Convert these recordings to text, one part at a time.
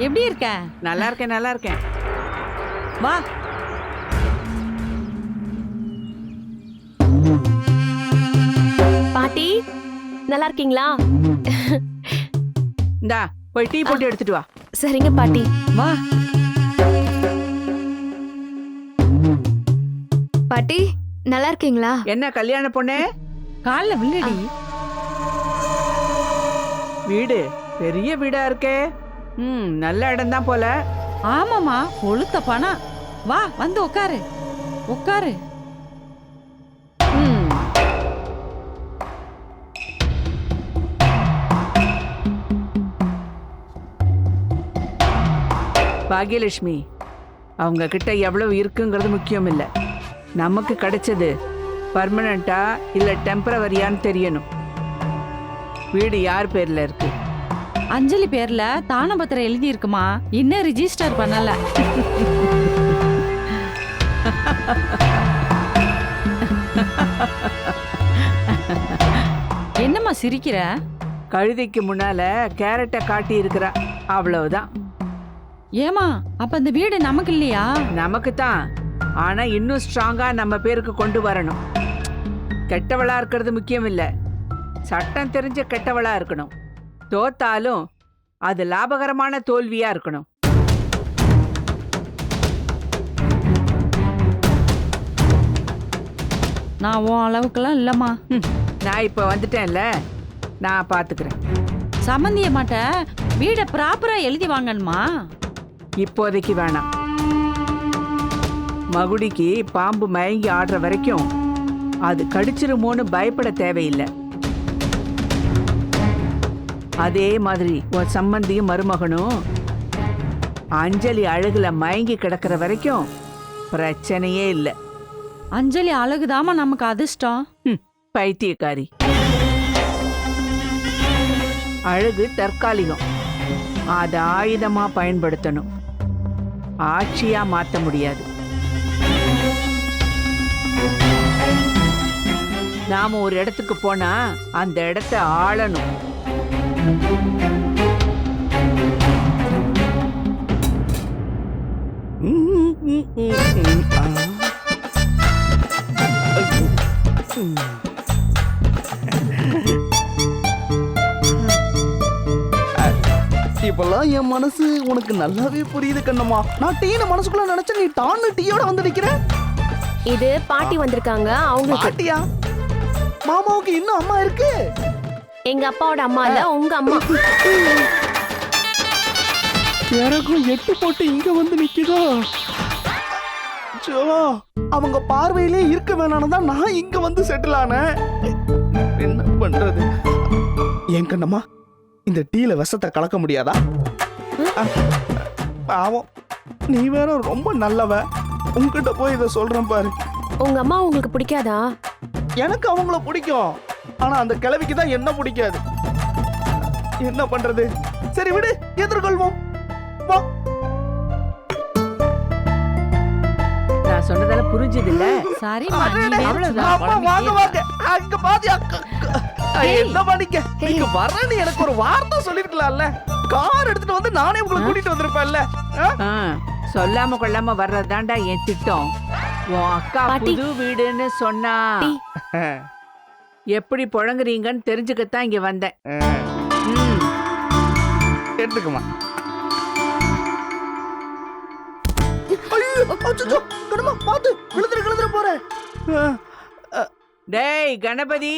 எப்படி இருக்க? நல்லா இருக்கேன், நல்லா இருக்கேன். வா. பாட்டி நல்லா இருக்கீங்களா? இந்தா போய் டீ போட்டு எடுத்துட்டு வா. சரிங்க பாட்டி. வா. பாட்டி நல்லா இருக்கீங்களா? என்ன கல்யாண பொண்ணே? கால்ல விழுடி. வீடு பெரிய வீடா இருக்கே. நல்ல இடம் தான் போல. ஆமாமா, கொளுத்த பணம். வா வந்து உட்காரு, உட்காரு. பாகியலட்சுமி, அவங்க கிட்ட எவ்வளவு இருக்குங்கிறது முக்கியம் இல்லை. நமக்கு கிடைச்சது பர்மனண்டா இல்ல டெம்பரவரியான்னு தெரியணும். வீடு யார் பேர்ல இருக்கு? அஞ்சலி பேர்ல தானபத்திரம் எழுதி இருக்குமா, இன்னும் ரிஜிஸ்டர் பண்ணல. என்னம்மா சிரிக்கிற? கழுதைக்கு முன்னால கேரட்டை காட்டி இருக்கிறா, அவ்வளவுதான். ஏமா அப்ப அந்த வீடு நமக்கு இல்லையா? நமக்கு தான், ஆனா இன்னும் ஸ்ட்ராங்கா நம்ம பேருக்கு கொண்டு வரணும். கெட்டவளா இருக்கிறது முக்கியம் இல்ல, சட்டம் தெரிஞ்ச கெட்டவளா இருக்கணும். தோத்தாலும் அது லாபகரமான தோல்வியா இருக்கணும். நான் உன் அளவுக்குலாம் இல்லம்மா. நான் இப்ப வந்துட்டேன்ல, நான் பாத்துக்கிறேன். சம்மந்திய மாட்ட வீட ப்ராப்பரா எழுதி வாங்கணுமா? இப்போதைக்கு வேணாம். மகுடிக்கு பாம்பு மயங்கி ஆடுற வரைக்கும் அது கடிச்சிருமோன்னு பயப்பட தேவையில்லை. அதே மாதிரி உன் சம்பந்தியும் மருமகனும் அஞ்சலி அழகுல மயங்கி கிடக்கிற வரைக்கும் பிரச்சனையே இல்லை. அஞ்சலி அழகுதாமா நமக்கு அதிர்ஷ்டம். பைத்தியக்காரி. அழகு தற்காலிகம், அதை ஆயுதமா பயன்படுத்தணும், ஆட்சியா மாத்த முடியாது. நாம ஒரு இடத்துக்கு போனா அந்த இடத்த ஆளணும். இப்பெல்லாம் என் மனசு உனக்கு நல்லாவே புரியுது கண்ணம்மா. நான் டீன மனசுக்குள்ள நினைச்ச, நீ டான்னு டீயோட வந்து நிக்கிற. இது பாட்டி வந்திருக்காங்க. அவங்க பாட்டியா? மாமாவுக்கு இன்னும் அம்மா இருக்கு. எங்க அப்பாவோட அம்மா இல்ல, உங்க அம்மா. எனக்கும் 8 போட்டு இங்க வந்து நிக்குதோ. அவங்க பார்வையிலே இருக்க வேணான்னு தான் நான் இங்க வந்து செட்டில் ஆனேன். என்ன பண்றது? என் கண்ணம்மா, இந்த டீல விஷத்தை கலக்க முடியாதா? பாவம், நீ வேற ரொம்ப நல்லவ. உங்ககிட்ட போய் இதை சொல்றேன் பாரு. உங்க அம்மா உங்களுக்கு பிடிக்காதா? எனக்கு அவங்கள பிடிக்கும், ஆனா அந்த கிழவிக்கு தான் என்ன பிடிக்காது. என்ன பண்றது? சரி விடு, எதிர்கொள்வோம். வா. நான் சொன்னதெல்லாம் புரிஞ்சது இல்ல? சரிம்மா, அடடே, அவ்வளவுதான். அம்மா, வாங்க வாங்க. அங்க பாதி என்ன பண்ணிக்க, நீங்க வரேன்னு எனக்கு ஒரு வார்த்தை சொல்லிருக்கலாம்ல. கார் எடுத்துட்டு வந்து நானே உங்களை கூட்டிட்டு வந்திருப்பேன்ல. சொல்லாம கொள்ளாம வர்றதுதான்டா என் திட்டம். உன் அக்கா புது வீடுன்னு சொன்னா எப்படி புழங்குறீங்கன்னு தெரிஞ்சுக்கத்தான் இங்க வந்தேன். எடுத்துக்கமா. பாத்து விழுந்துரு போறேன். டேய் கணபதி,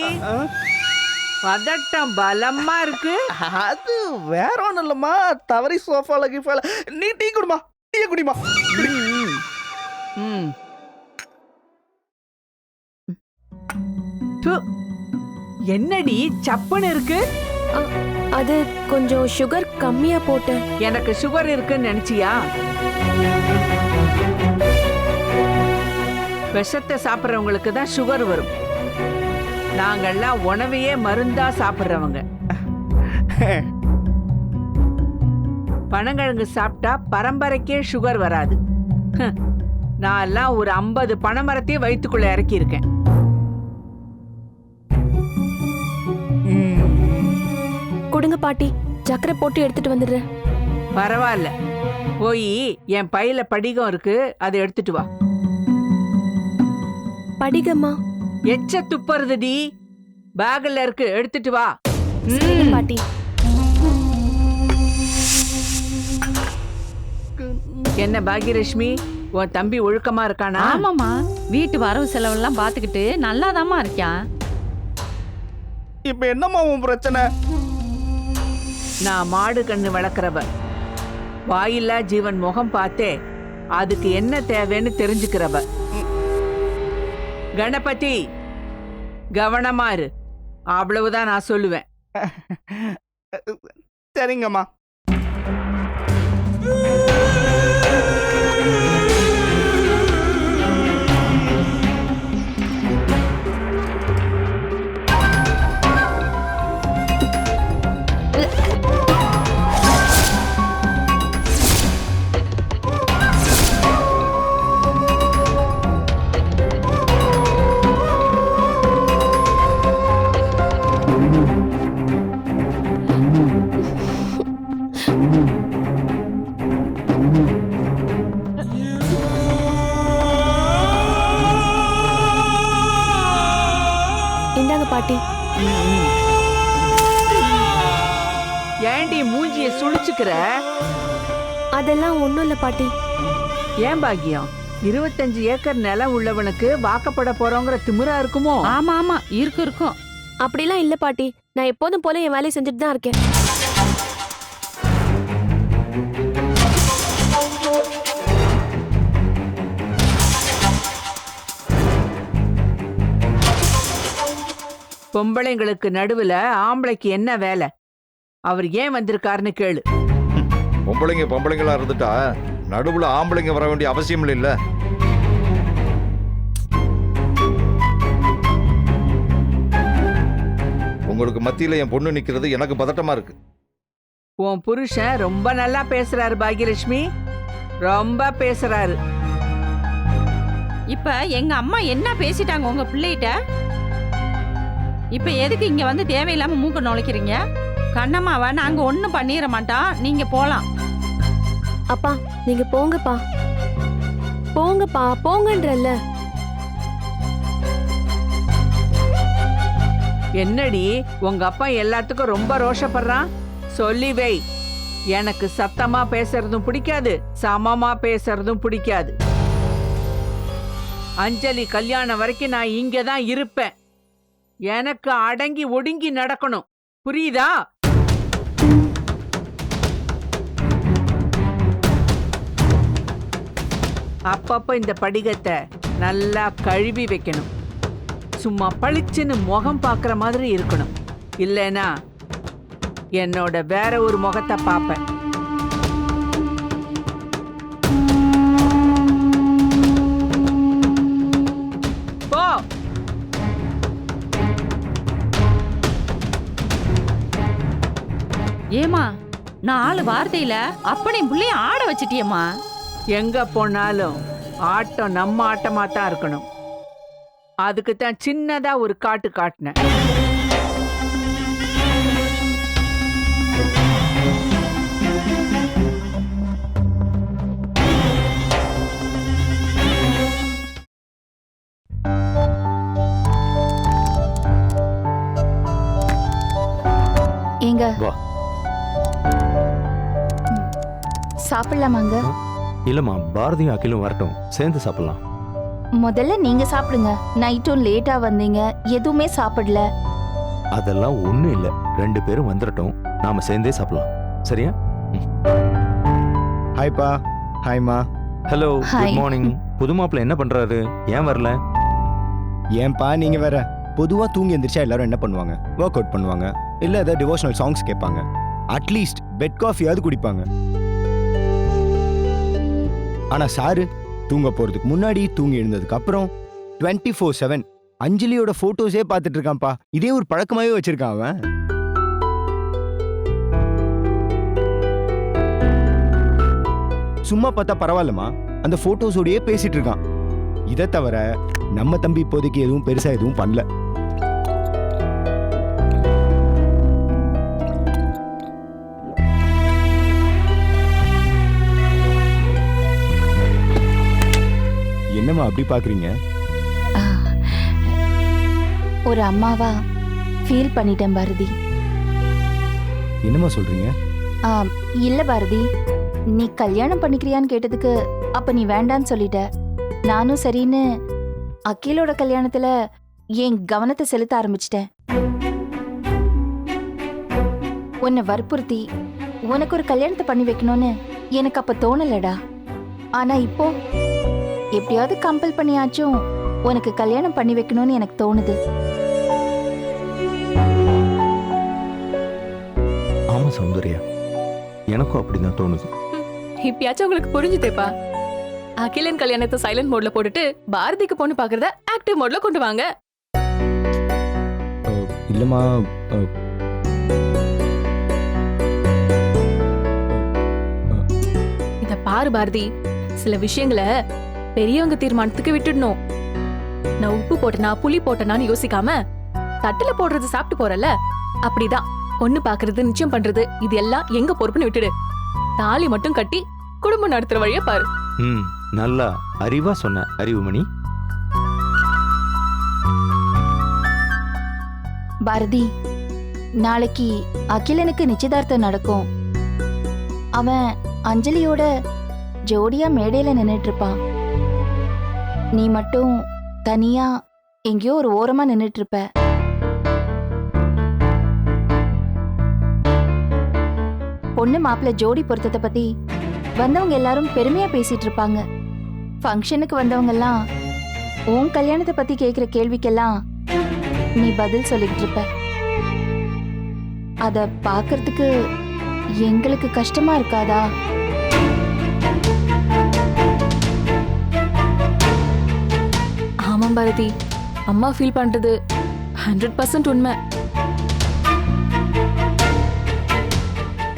பதட்டம் பலமா இருக்கு. அது வேற ஒண்ணும் இல்லம்மா, தவறி சோஃபால கிஃபால. நீ டீ குடிமா, டீ குடிமா. என்னடி சப்புன்னு இருக்கு? அது கொஞ்சம் சுகர் கம்மியா போட்டு. எனக்கு சுகர் இருக்குன்னு நினைச்சியா? விஷத்தை சாப்பிட்றவங்களுக்கு தான் சுகர் வரும். நாங்கெல்லாம் உணவையே மருந்தா சாப்பிட்றவங்க. பனங்கிழங்கு சாப்பிட்டா பரம்பரைக்கே சுகர் வராது. நான் எல்லாம் ஒரு 50 பனைமரத்தையும் வயிற்றுக்குள்ள இறக்கி இருக்கேன். கொடுங்க பாட்டி, சக்கரை போட்டு எடுத்துட்டு வந்துடுறேன். பரவாயில்ல, போய் என் பையில படிகம் இருக்கு, அதை எடுத்துட்டு வா. படிகமா? எச்ச துப்புறதுடி, பேக்ல இருக்கு, எடுத்துட்டு வா. சரி பாட்டி. என்ன பாகியலட்சுமி, உன் தம்பி ஒழுக்கமா இருக்கானா? ஆமாம்மா, வீட்டு வரவு செலவெல்லாம் பார்த்துக்கிட்டு நல்லாதாம்மா இருக்கான். இப்ப என்னம்மா உன் பிரச்சனை? நான் மாடு கண்ணு வளர்க்குறவ, வாயில்லா ஜீவன் முகம் பார்த்தே அதுக்கு என்ன தேவைன்னு தெரிஞ்சுக்கிறவ. கணபதி, கவனமா இரு, அவ்வளவுதான் நான் சொல்லுவேன். சரிங்கம்மா. இந்தாங்க பாட்டி. ஏண்டி மூஞ்சிய சுழிச்சுக்கிற? அதெல்லாம் ஒண்ணும் இல்ல பாட்டி. ஏன் பாக்கியம், 25 ஏக்கர் நிலம் உள்ளவனுக்கு வாக்கப்பட போறோங்கிற திமிரா இருக்குமோ? ஆமா ஆமா, இருக்கும். அப்படிலாம் இல்ல பாட்டி, நான் எப்போதும் போல என் வேலையை செஞ்சுட்டு தான் இருக்கேன். பொம்பளைங்களுக்கு நடுவுல ஆம்பளைக்கு என்ன வேலை? அவர் ஏன் வந்திருக்காருன்னு கேளு. பொம்பளைங்களா இருந்துட்டா நடுவுல ஆம்பளைங்க வர வேண்டிய அவசியம் இல்ல. உங்களுக்கு மத்தியில என் பொண்ணு நிக்கிறது எனக்கு பதட்டமா இருக்கு. உன் புருஷன் ரொம்ப நல்லா பேசுறாரு பாகியலட்சுமி, ரொம்ப பேசுறாரு. இப்ப எங்க அம்மா என்ன பேசிட்டாங்க உங்க பிள்ளைகிட்ட? இப்ப எதுக்கு இங்க வந்து தேவையில்லாம மூக்க நுழைக்கிறீங்க? கண்ணம்மாவை நாங்க ஒண்ணும் பண்ணிட மாட்டோம், நீங்க போலாம். அப்பா நீங்க போங்கப்பா, போங்கப்பா, போங்கன்றல்ல. என்னடி உங்க அப்பா எல்லாத்துக்கும் ரொம்ப ரோஷப்படுறான்? சொல்லி வை, எனக்கு சத்தமா பேசுறதும் பிடிக்காது, சமமா பேசுறதும் பிடிக்காது. அஞ்சலி கல்யாணம் வரைக்கும் நான் இங்கதான் இருப்பேன். எனக்கு அடங்கி ஒடுங்கி நடக்கணும், புரியுதா? அப்பப்ப இந்த படிகத்தை நல்லா கழுவி வைக்கணும். சும்மா பளிச்சுன்னு முகம் பார்க்குற மாதிரி இருக்கணும், இல்லைனா என்னோட வேற ஒரு முகத்தை பார்ப்பேன். போ. ஏமா, 4 வார்த்தையில அப்படி புள்ளைய ஆட வச்சிட்டியம்மா. எங்க போனாலும் ஆட்டம் நம்ம ஆட்டமா தான் இருக்கணும். அதுக்கு தான் சின்னதா ஒரு காட்டு காட்டினேன். ஏங்க வா. சாப்பிடலாமாங்க? இல்லம்மா, பாரதியும் அகிலும் வரட்டும், சேர்ந்து சாப்பிடலாம். முதல்ல நீங்க சாப்பிடுங்க. நைட்டும் லேட்டா வந்தீங்க, எதுவுமே சாப்பிடல. அதெல்லாம் ஒண்ணும் இல்ல, 2 பேரும் வந்துடட்டும், நாம சேர்ந்தே சாப்பிடலாம். சரியா? ஹாய்ப்பா. ஹாய்மா. Hello, Hi. Good morning. புது மாப்பிள்ள என்ன பண்றாரு? ஏன் வரல? ஏன்பா நீங்க வேற? பொதுவா தூங்கி எந்திரிச்சா எல்லாரும் என்ன பண்ணுவாங்க? ஒர்க் அவுட் பண்ணுவாங்க, இல்ல ஏதாவது டிவோஷனல் சாங்ஸ் கேட்பாங்க, அட்லீஸ்ட் பெட் காஃபியாவது குடிப்பாங்க. ஆனா சாரு தூங்க போறதுக்கு முன்னாடி, தூங்கி எழுந்ததுக்கு அப்புறம் 24/7 அஞ்சலியோட போட்டோஸே பார்த்துட்டு இருக்கான்ப்பா. இதே ஒரு பழக்கமாவே வச்சிருக்கான் அவன். சும்மா பார்த்தா பரவாயில்லமா, அந்த போட்டோஸோடயே பேசிட்டு இருக்கான். இதை தவிர நம்ம தம்பி இப்போதைக்கு எதுவும் பெருசா எதுவும் பண்ணல. என்னம்மா அப்படி பாக்குறீங்க? ஆ, ஒரு அம்மாவா ஃபீல் பண்ணிட்டேன் பாரதி. என்னம்மா சொல்றீங்க? ஆ, இல்ல பாரதி, நீ கல்யாணம் பண்ணிக்கிறியான்னு கேட்டதுக்கு அப்ப நீ வேண்டான்னு சொல்லிட்ட. நானும் சரின்னு அகிலோட கல்யாணத்துல என் கவனத்தை செலுத்த ஆரம்பிச்சிட்டேன். உன்னை வற்புறுத்தி உனக்கு ஒரு கல்யாணத்தை பண்ணி வைக்கணும்னு எனக்கு அப்ப தோணலடா. ஆனா இப்போ எப்படியாவது கம்பல் பண்ணியாச்சும் உனக்கு கல்யாணம் பண்ணி வைக்கணும்னு எனக்கு தோணுது. ஆமா சௌந்தர்யா, எனக்கும் அப்படிதான் தோணுது. இப்பயாச்சும் உங்களுக்கு புரிஞ்சுதேப்பா. அகிலன் கல்யாணத்தை சைலண்ட் மோட்ல போட்டுட்டு பாரதிக்கு பொண்ணு பாக்குறத ஆக்டிவ் மோட்ல கொண்டு வாங்க. இல்லம்மா, இத பாரு பாரதி, சில விஷயங்களை பெரியவங்க தீர்மானத்துக்கு விட்டுடணும். நான் உப்பு போட்டனா புளி போட்டனான்னு யோசிக்காம தட்டுல போடுறது சாப்பிட்டு போறல, அப்படிதான் பொண்ணு பாக்குறது நிச்சயம் பண்றது இது எல்லாம் எங்க பொறுப்புன்னு விட்டுடு. தாலி மட்டும் கட்டி குடும்பம் நடத்துற வழிய பாரு. ம், நல்லா அறிவா சொன்ன அறிவுமணி. பாரதி, நாளைக்கு அகிலனுக்கு நிச்சயதார்த்தம் நடக்கும். அவன் அஞ்சலியோட ஜோடியா மேடையில நின்னுட்டு இருப்பான். நீ மட்டும் தனியா எங்கேயோ ஒரு ஓரமா நின்னுட்டு இருப்ப. பொண்ணு மாப்பிள்ள ஜோடி பொருத்தத்தை பத்தி வந்தவங்க எல்லாரும் பெருமையா பேசிட்டு இருப்பாங்க. ஃபங்க்ஷனுக்கு வந்தவங்க எல்லாம் உன் கல்யாணத்தை பத்தி கேக்குற கேள்விக்கெல்லாம் நீ பதில் சொல்லிட்டு இருப்ப. அத பாக்குறதுக்கு எங்களுக்கு கஷ்டமா இருக்காதா? ஆமாம் பாரதி, அம்மா ஃபீல் பண்றது 100% உண்மை.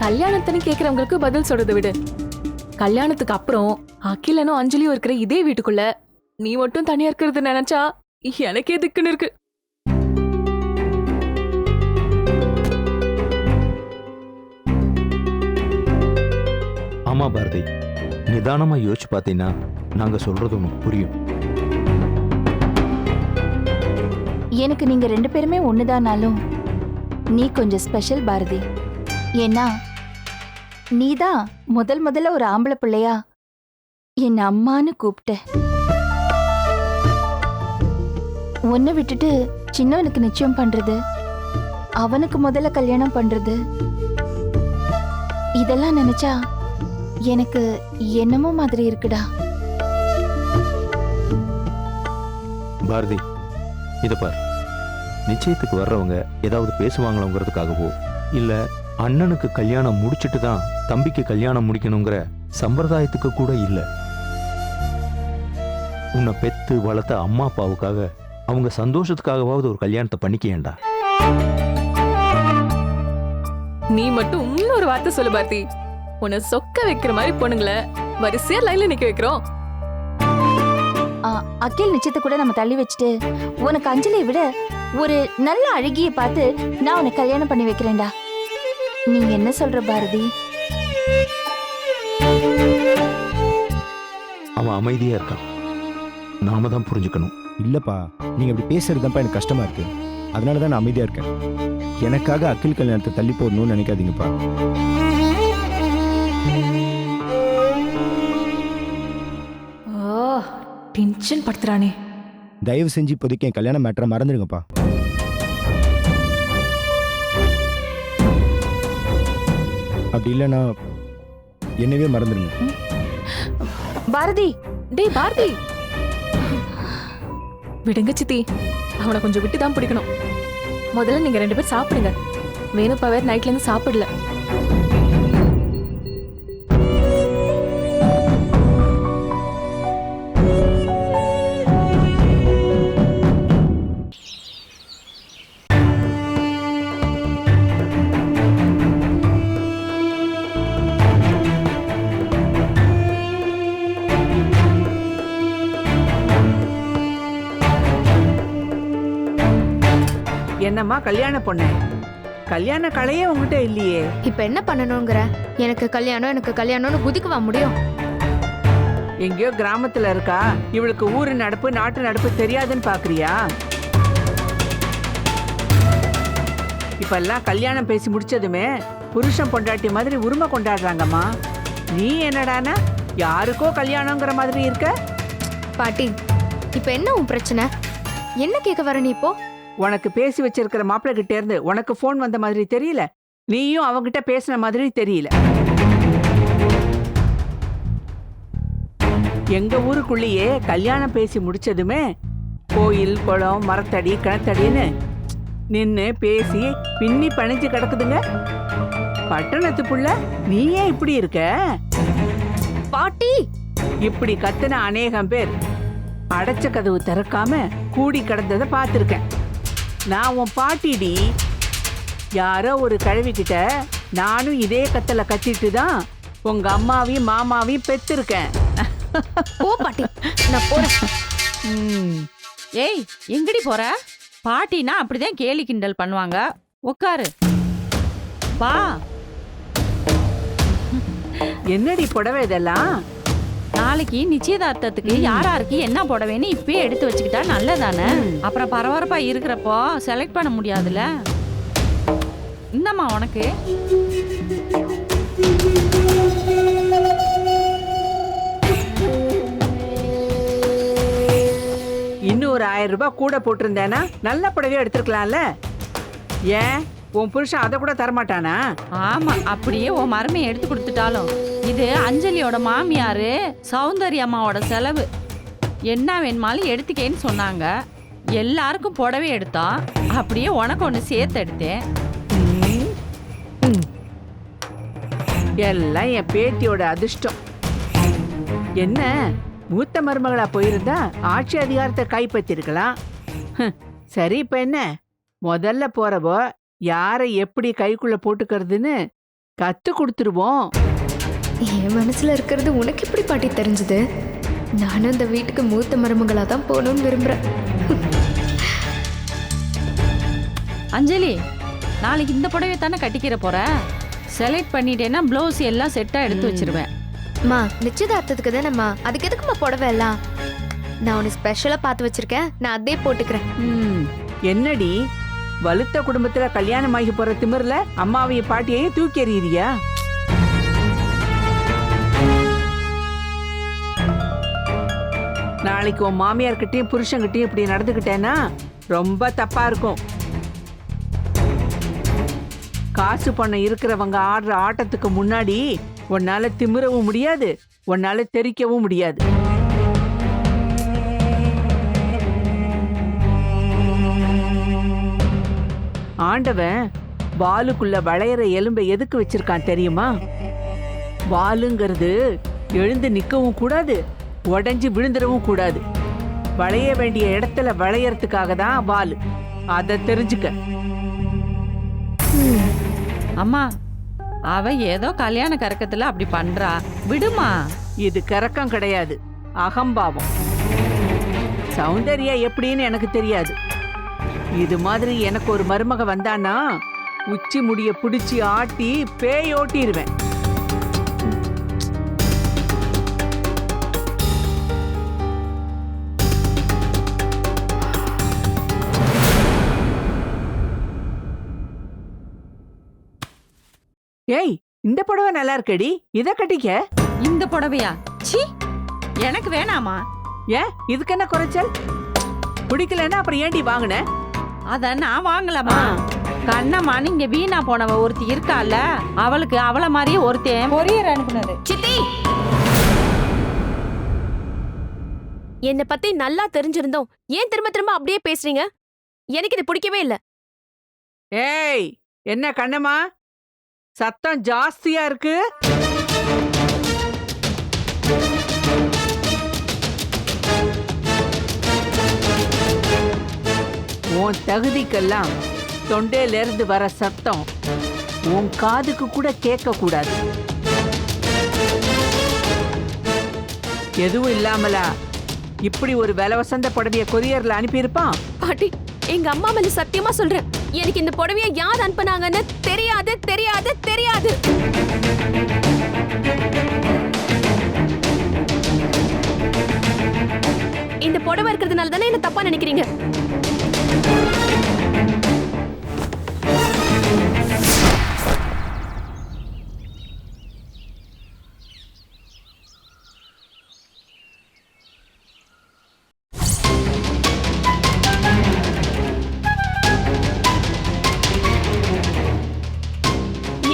கல்யாணத்துன்னு கேக்குறவங்களுக்கு பதில் சொல்றதை விடு, கல்யாணத்துக்கு அப்புறம் அகிலனும் அஞ்சலியும் இருக்கிற இதே வீட்டுக்குள்ள நீ மட்டும் தனியா இருக்கிறது நினைச்சா எனக்கே திக்குன்னு இருக்கு. ஆமா பாரதி, நிதானமா யோசிச்சு பார்த்தீங்கன்னா நாங்க சொல்றது உனக்கு புரியும். எனக்கு நீங்க 2 பேருமே ஒண்ணுதானாலும் நீ கொஞ்சம் ஸ்பெஷல் பாரதி. ஏன்னா நீதான் முதல்ல ஒரு ஆம்பளை பிள்ளையா என் அம்மான்னு கூப்பிட்ட. உன்னை விட்டுட்டு சின்னவனுக்கு நிச்சயம் பண்றது, அவனுக்கு முதல்ல கல்யாணம் பண்றது, இதெல்லாம் நினைச்சா எனக்கு என்னமோ மாதிரி இருக்குடா. பாரதி, இத பார், நிச்சயத்துக்கு வர்றவங்க ஏதாவது பேசுவாங்களோங்கிறதுக்காகவோ இல்ல அண்ணனுக்கு கல்யாணம் முடிச்சிட்டு தான் தம்பிக்கு கல்யாணம் முடிக்கணுங்கிற சம்பிரதாயத்துக்கு கூட இல்ல. உன்னை பெத்து வளர்த்த அம்மா அப்பாவுக்காக அவங்க சந்தோஷத்துக்காகவாவது ஒரு கல்யாணத்தை பண்ணிக்கேண்டா. நீ மட்டும் இன்னொரு வார்த்தை சொல்லு பாரதி, உன்னை சொக்க வைக்கிற மாதிரி பொண்ணுங்களை வரிசையா லைன்ல நிக்க வைக்கிறோம். அகில் நிச்சயத்தை கூட நம்ம தள்ளி வச்சுட்டு உனக்கு அஞ்சலியை விட ஒரு நல்ல அழகிய பார்த்து நான் உனக்கு கல்யாணம் பண்ணி வைக்கிறேன்டா. நீ என்ன சொல்ற பாரதி? அவன் அமைதியா இருக்கான், நாம தான் புரிஞ்சுக்கணும். இல்லப்பா, நீங்க அப்படி பேசுறதுதான்ப்பா எனக்கு கஷ்டமா இருக்கு. அதனாலதான் நான் அமைதியா இருக்கேன். எனக்காக அகில் கல்யாணத்தை தள்ளி போடணும்னு நினைக்காதீங்கப்பா. டென்ஷன் படுத்துறானே. தயவு செஞ்சு இப்போதைக்கு என் கல்யாண மேட்டரை மறந்துடுங்கப்பா. அப்படி இல்லைன்னா என்னவே மறந்துடுங்க. பாரதி, டேய் பாரதி, விடுங்க சித்தி, அவனை கொஞ்சம் விட்டு தான் பிடிக்கணும். முதல்ல நீங்க 2 பேர் சாப்பிடுங்க. வேணுப்பா வேற நைட்ல இருந்து சாப்பிடல. என்னம்மா கல்யாண பொண்ணு, கல்யாண கலையே உங்ககிட்ட இல்லையே. இப்ப என்ன பண்ணணுங்கிற? எனக்கு கல்யாணம்னு குதிக்கவா முடியும்? எங்கேயோ கிராமத்துல இருக்கா, இவளுக்கு ஊரு நடப்பு நாட்டு நடப்பு தெரியாதுன்னு பாக்குறியா? இப்பெல்லாம் கல்யாணம் பேசி முடிச்சதுமே புருஷன் பொண்டாட்டி மாதிரி உரிமை கொண்டாடுறாங்கம்மா. நீ என்னடானா யாருக்கோ கல்யாணங்கிற மாதிரி இருக்க? பாட்டி இப்ப என்ன உன் பிரச்சனை? என்ன கேட்க வர நீ இப்போ? உனக்கு பேசி வச்சிருக்கிற மாப்பிள்ளை கிட்ட இருந்து உனக்கு போன் வந்த மாதிரி தெரியல, நீயும் அவங்கிட்ட பேசின மாதிரி தெரியல. எங்க ஊருக்குள்ளேயே கல்யாணம் பேசி முடிச்சதுமே கோயில் குளம் மரத்தடி கிணத்தடின்னு நின்னு பேசி பின்னி பணிஞ்சு கிடக்குதுங்க. பட்டணத்து புள்ள நீயே இப்படி இருக்க? பாட்டி இப்படி கத்துன அநேகம் பேர் அடைச்ச கதவு திறக்காம கூடி கிடந்ததை பார்த்திருக்கேன். நான் உன் பாட்டிடி. யாரோ ஒரு கழுவிக்கிட்ட நானும் இதே கத்தல கத்திட்டு தான் உங்க அம்மாவையும் மாமாவையும் பெத்திருக்கேன். போ பாட்டி, நான் போறேன். ஏய் எங்கடி போற? பாட்டினா அப்படிதான் கேலி கிண்டல் பண்ணுவாங்க. உட்காரு. வா. என்னடி புடவை இதெல்லாம்? நாளைக்கு நிச்சயதார்த்தத்துக்கு யாராருக்கு என்ன புடவைன்னு இப்பயே எடுத்து வச்சுக்கிட்டா நல்லதானே? அப்புறம் பரபரப்பா இருக்கிறப்போ செலக்ட் பண்ண முடியாதுல்ல. இந்தம்மா உனக்கு. இன்னும் ஒரு 1000 ரூபாய் கூட போட்டிருந்தேனா நல்ல புடவையா எடுத்திருக்கலாம்ல. ஏன் உன் புருஷன் அதை கூட தரமாட்டானா? ஆமா, அப்படியே உன் மருமையை எடுத்து கொடுத்துட்டாலும் இது அஞ்சலியோட மாமியாரு சௌந்தர்யா அம்மாவோட செலவு. என்ன வேணுமாலும் எடுத்துக்கேன்னு சொன்னாங்க. எல்லாருக்கும் புடவை எடுத்தோம், அப்படியே உனக்கு ஒன்று சேர்த்து எடுத்தேன். எல்லாம் என் பேத்தியோட அதிர்ஷ்டம். என்ன மூத்த மருமகளா போயிருந்தா ஆட்சி அதிகாரத்தை கைப்பற்றிருக்கலாம். சரி, இப்ப என்ன முதல்ல போறவோ யாரை எப்படி கைக்குள்ள போட்டுக்கிறதுன்னு கத்து கொடுத்துருவோம். என் மனசுல இருக்கிறது உனக்கு எப்படி பாட்டி தெரிஞ்சது? நானும் இந்த வீட்டுக்கு மூத்த மருமகளா தான் போகணும்னு விரும்புறேன். அஞ்சலி, நாளைக்கு இந்த புடவை தானே கட்டிக்கிற போற. செலக்ட் பண்ணிட்டேன்னா ப்ளவுஸ் எல்லாம் செட்டா எடுத்து வச்சிருவேன். மா நிச்சயதார்த்தத்துக்கு தானேம்மா, அதுக்கு எதுக்குமா புடவை எல்லாம்? நான் உன்னை ஸ்பெஷலா பார்த்து வச்சிருக்கேன், நான் அதே போட்டுக்கிறேன். என்னடி வலுத்த குடும்பத்துல கல்யாணம் ஆகி போற திமிர்ல அம்மாவையும் பாட்டியையும் தூக்கி எறியறியா? நாளைக்கு உன் மாமியார்கிட்டயும் புருஷன்கிட்டயும் இப்படி நடந்துக்கிட்டேன்னா ரொம்ப தப்பா இருக்கும். காசு பணம் இருக்கிறவங்க ஆடுற ஆட்டத்துக்கு முன்னாடி உன்னால திமிரவும் முடியாது, உன்னால தெரிக்கவும் முடியாது. ஆண்டவன் வாலுக்குள்ள வளையற எலும்பை எதுக்கு வச்சிருக்கான் தெரியுமா? வாலுங்கிறது எழுந்து நிக்கவும் கூடாது, உடைஞ்சு விழுந்துடவும் கூடாது. வளைய வேண்டிய இடத்துல வளையறதுக்காக தான் வாலு. அத தெரிஞ்சுக்க. அம்மா, அவ ஏதோ கல்யாண கறக்கத்துல அப்படி பண்றா, விடுமா. இது கறக்கம் கிடையாது, அகம்பாவம். சௌந்தர்யா எப்படின்னு எனக்கு தெரியாது. இது மாதிரி எனக்கு ஒரு மருமக வந்தானா உச்சி முடிய பிடிச்சி ஆட்டி பேயோட்டிடுவேன். ஏய், இந்த புடவை நல்லா இருக்கடி, இத கட்டிக்க. இந்த புடவையா? சீ, எனக்கு வேணாமா. ஏன், இதுக்கு என்ன குறைச்சல்? பிடிக்கலன்னா அப்புறம் ஏண்டி வாங்கின? அத நான் வாங்கலாமா? கண்ணம்மா, இங்க வீணா போனவ ஒருத்தி இருக்கால, அவளுக்கு அவள மாதிரியே ஒருத்தன் கொரியர் அனுப்புனது. சித்தி, என்ன பத்தி நல்லா தெரிஞ்சிருந்தோம் ஏன் திரும்ப திரும்ப அப்படியே பேசுறீங்க? எனக்கு இது பிடிக்கவே இல்ல. ஏய், என்ன கண்ணம்மா சத்தம் ஜாஸ்தியா இருக்கு? உன் தகுதிக்கெல்லாம் தொண்டையில இருந்து வர சத்தம் உன் காதுக்கு கூட கேட்க கூடாது. எதுவும் இல்லாமலா இப்படி ஒரு விலை வசந்த புடவைய கொரியர்ல அனுப்பியிருப்பான்? பாட்டி, எங்க அம்மா மேல சத்தியமா சொல்றேன், எனக்கு இந்த புடவைய யார் அனுப்புனாங்கன்னு தெரியாது தெரியாது தெரியாது. புடவை இருக்கிறதுனால தானே என்ன தப்பா நினைக்கிறீங்க?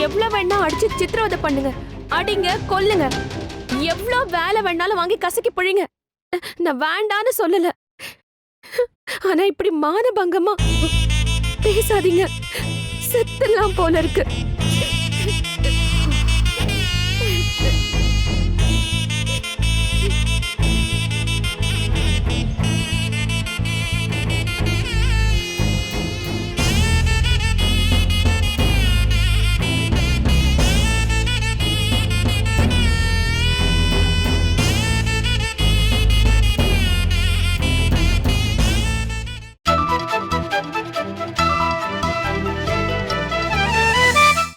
எவ்வளவு வேணா அடிச்சு சித்திரவதை பண்ணுங்க, அடிங்க, கொல்லுங்க, எவ்வளவு வேலை வேணாலும் வாங்கி கசக்கி பிழிங்க. நான் வேண்டான்னு சொல்லல. ஆனா இப்படி மானபங்கமா பேசாதீங்க. செத்துலாம் போல இருக்கு.